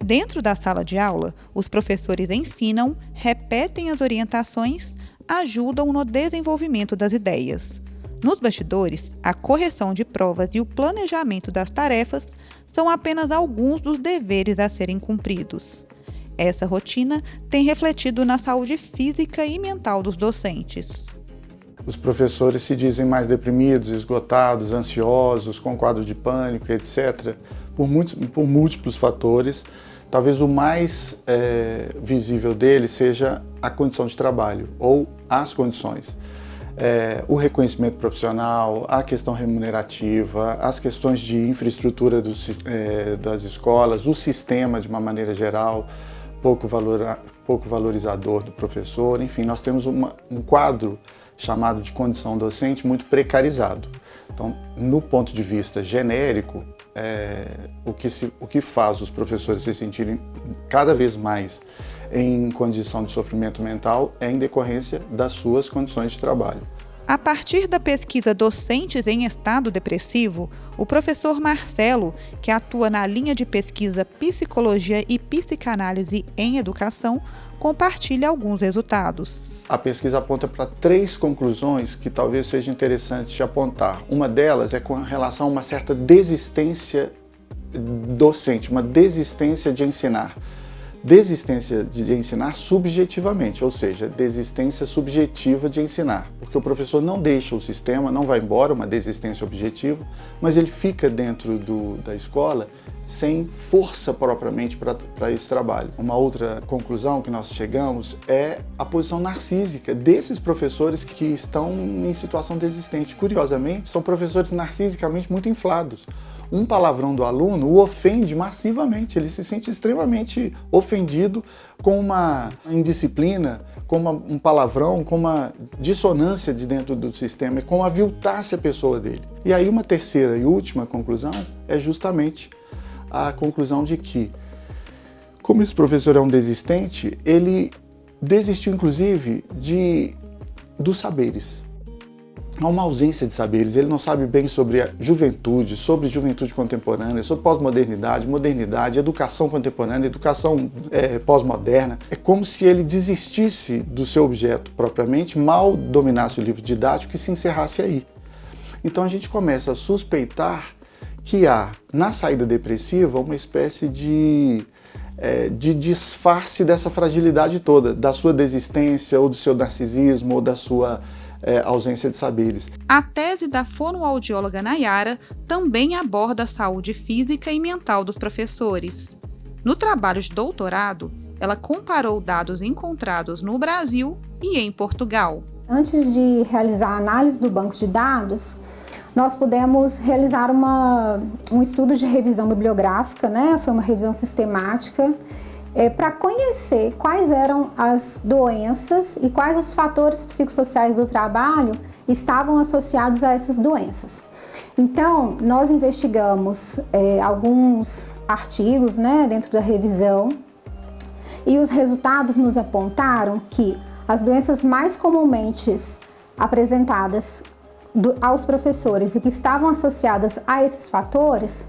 Dentro da sala de aula, os professores ensinam, repetem as orientações, ajudam no desenvolvimento das ideias. Nos bastidores, a correção de provas e o planejamento das tarefas são apenas alguns dos deveres a serem cumpridos. Essa rotina tem refletido na saúde física e mental dos docentes. Os professores se dizem mais deprimidos, esgotados, ansiosos, com quadro de pânico, etc., por múltiplos fatores. Talvez o mais visível deles seja a condição de trabalho ou as condições. O reconhecimento profissional, a questão remunerativa, as questões de infraestrutura das escolas, o sistema de uma maneira geral, pouco valorizador do professor. Enfim, nós temos um quadro chamado de condição docente muito precarizado. Então, no ponto de vista genérico, o que faz os professores se sentirem cada vez mais em condição de sofrimento mental é em decorrência das suas condições de trabalho. A partir da pesquisa Docentes em Estado Depressivo, o professor Marcelo, que atua na linha de pesquisa Psicologia e Psicanálise em Educação, compartilha alguns resultados. A pesquisa aponta para 3 conclusões que talvez seja interessante de apontar. Uma delas é com relação a uma certa desistência docente, uma desistência de ensinar. Desistência de ensinar subjetivamente, ou seja, desistência subjetiva de ensinar, porque o professor não deixa o sistema, não vai embora, uma desistência objetiva, mas ele fica dentro da escola sem força propriamente para esse trabalho. Uma outra conclusão que nós chegamos é a posição narcísica desses professores que estão em situação desistente. Curiosamente, são professores narcisicamente muito inflados. Um palavrão do aluno o ofende massivamente, ele se sente extremamente ofendido com uma indisciplina, com um palavrão, com uma dissonância de dentro do sistema, com aviltar-se a pessoa dele. E aí uma terceira e última conclusão é justamente a conclusão de que, como esse professor é um desistente, ele desistiu inclusive dos saberes. Há uma ausência de saberes, ele não sabe bem sobre a juventude, sobre juventude contemporânea, sobre pós-modernidade, modernidade, educação contemporânea, educação pós-moderna. É como se ele desistisse do seu objeto propriamente, mal dominasse o livro didático e se encerrasse aí. Então a gente começa a suspeitar que há, na saída depressiva, uma espécie de disfarce dessa fragilidade toda, da sua desistência, ou do seu narcisismo, ou da sua ausência de saberes. A tese da fonoaudióloga Nayara também aborda a saúde física e mental dos professores. No trabalho de doutorado, ela comparou dados encontrados no Brasil e em Portugal. Antes de realizar a análise do banco de dados, nós pudemos realizar um estudo de revisão bibliográfica, né? Foi uma revisão sistemática, para conhecer quais eram as doenças e quais os fatores psicossociais do trabalho estavam associados a essas doenças. Então, nós investigamos alguns artigos, né, dentro da revisão, e os resultados nos apontaram que as doenças mais comumente apresentadas aos professores e que estavam associadas a esses fatores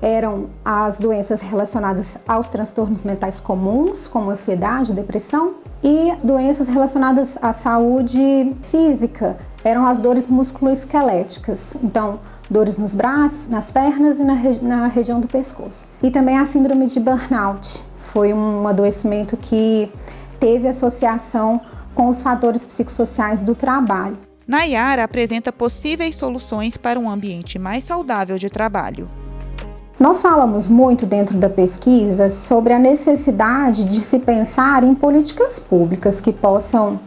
eram as doenças relacionadas aos transtornos mentais comuns, como ansiedade, depressão, e as doenças relacionadas à saúde física eram as dores musculoesqueléticas, então dores nos braços, nas pernas e na região do pescoço. E também a síndrome de burnout, foi um adoecimento que teve associação com os fatores psicossociais do trabalho. Nayara apresenta possíveis soluções para um ambiente mais saudável de trabalho. Nós falamos muito dentro da pesquisa sobre a necessidade de se pensar em políticas públicas que possam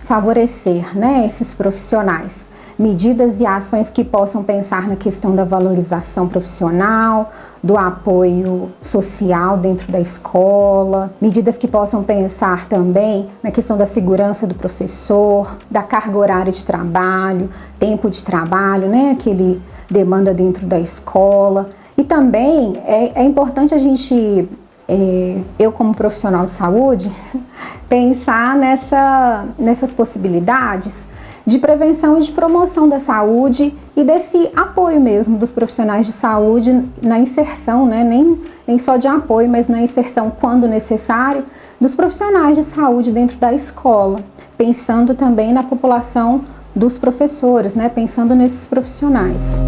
favorecer, né, esses profissionais. Medidas e ações que possam pensar na questão da valorização profissional, do apoio social dentro da escola, medidas que possam pensar também na questão da segurança do professor, da carga horária de trabalho, tempo de trabalho, né, que ele demanda dentro da escola. E também é importante a gente, eu como profissional de saúde, pensar nessas possibilidades de prevenção e de promoção da saúde e desse apoio mesmo dos profissionais de saúde na inserção, né? Nem só de apoio, mas na inserção quando necessário, dos profissionais de saúde dentro da escola, pensando também na população dos professores, né? Pensando nesses profissionais.